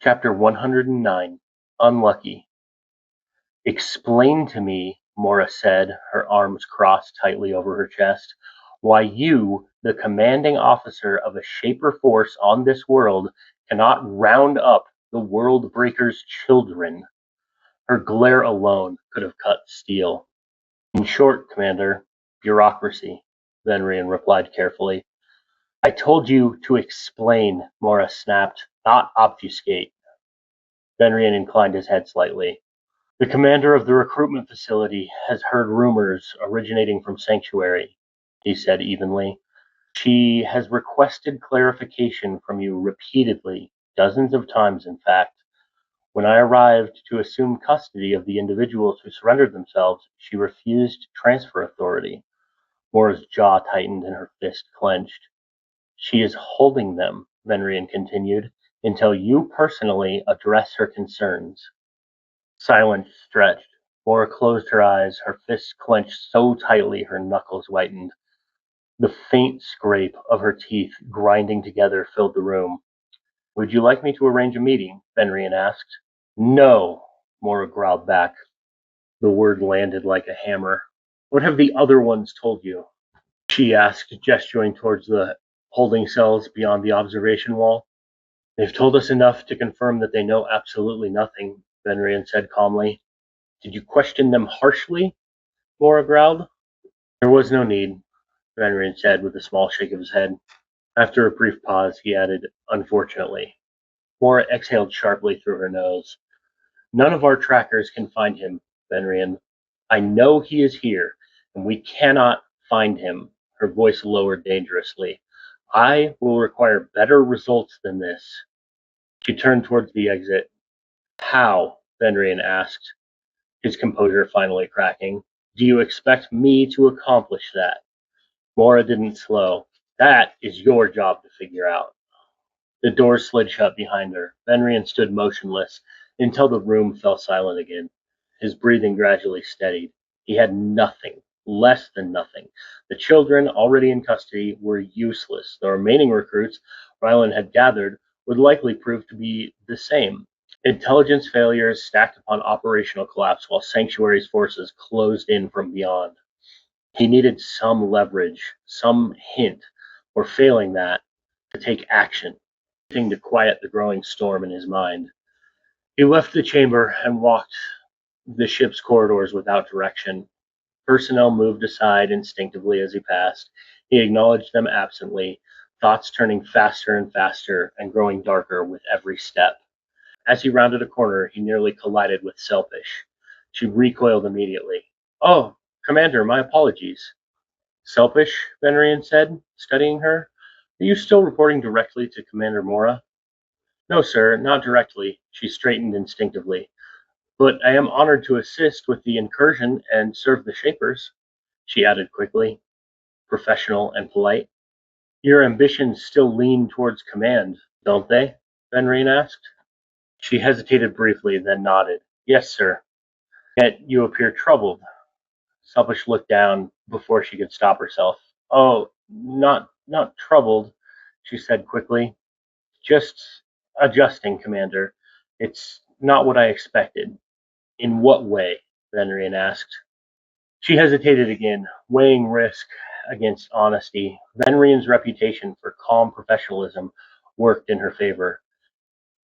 Chapter 109. Unlucky. "Explain to me," Mora said, her arms crossed tightly over her chest, "why you, the commanding officer of a Shaper force on this world, cannot round up the World Breaker's children." Her glare alone could have cut steel. "In short, Commander, bureaucracy," Venrian replied carefully. "I told you to explain," Mora snapped, "not obfuscate." Venrian inclined his head slightly. "The commander of the recruitment facility has heard rumors originating from Sanctuary," he said evenly. "She has requested clarification from you repeatedly, dozens of times in fact. When I arrived to assume custody of the individuals who surrendered themselves, she refused transfer authority." Mora's jaw tightened and her fist clenched. "She is holding them," Venrian continued, "until you personally address her concerns." Silence stretched. Mora closed her eyes, her fists clenched so tightly her knuckles whitened. The faint scrape of her teeth grinding together filled the room. "Would you like me to arrange a meeting?" Venrian asked. "No," Mora growled back. The word landed like a hammer. "What have the other ones told you?" she asked, gesturing towards the holding cells beyond the observation wall. "They've told us enough to confirm that they know absolutely nothing," Venrian said calmly. "Did you question them harshly?" Mora growled. "There was no need," Venrian said with a small shake of his head. After a brief pause, he added, "Unfortunately." Mora exhaled sharply through her nose. "None of our trackers can find him, Venrian. I know he is here, and we cannot find him." Her voice lowered dangerously. "I will require better results than this." She turned towards the exit. "How?" Venrian asked, his composure finally cracking. "Do you expect me to accomplish that?" Mora didn't slow. "That is your job to figure out." The door slid shut behind her. Venrian stood motionless until the room fell silent again. His breathing gradually steadied. He had nothing, less than nothing. The children, already in custody, were useless. The remaining recruits Rylan had gathered would likely prove to be the same. Intelligence failures stacked upon operational collapse while Sanctuary's forces closed in from beyond. He needed some leverage, some hint, or failing that, to take action, anything to quiet the growing storm in his mind. He left the chamber and walked the ship's corridors without direction. Personnel moved aside instinctively as he passed. He acknowledged them absently, thoughts turning faster and faster and growing darker with every step. As he rounded a corner, he nearly collided with Selfish. She recoiled immediately. "Oh, Commander, my apologies." "Selfish?" Venrian said, studying her. "Are you still reporting directly to Commander Mora?" "No, sir, not directly." She straightened instinctively. "But I am honored to assist with the incursion and serve the Shapers," she added quickly, professional and polite. "Your ambitions still lean towards command, don't they?" Venrian asked. She hesitated briefly, then nodded. "Yes, sir." "Yet you appear troubled." Selfish looked down before she could stop herself. "Oh, not troubled," she said quickly. "Just adjusting, Commander. It's not what I expected." "In what way?" Venrian asked. She hesitated again, weighing risk against honesty. Venrian's reputation for calm professionalism worked in her favor.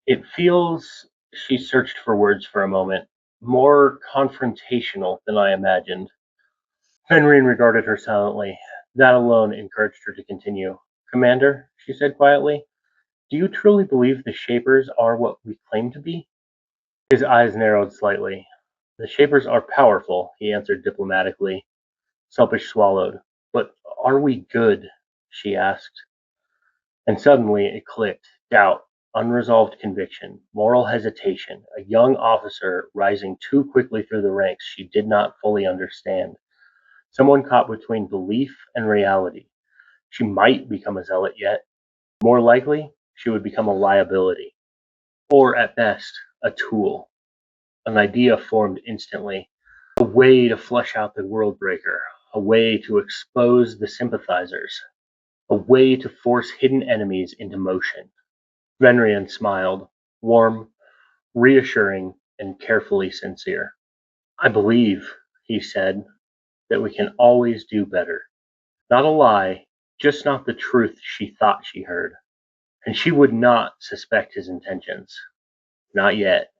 "It feels," she searched for words for a moment, "more confrontational than I imagined." Fenrir regarded her silently. That alone encouraged her to continue. "Commander," she said quietly, "do you truly believe the Shapers are what we claim to be?" His eyes narrowed slightly. "The Shapers are powerful," he answered diplomatically. Selfish swallowed. "But are we good?" she asked. And suddenly it clicked. Doubt, unresolved conviction, moral hesitation, a young officer rising too quickly through the ranks she did not fully understand. Someone caught between belief and reality. She might become a zealot yet. More likely, she would become a liability. Or, at best, a tool. An idea formed instantly. A way to flush out the world breaker. A way to expose the sympathizers. A way to force hidden enemies into motion. Venrian smiled. warm, reassuring, and carefully sincere. "I believe," he said, "that we can always do better." Not a lie, just not the truth she thought she heard. And she would not suspect his intentions. Not yet.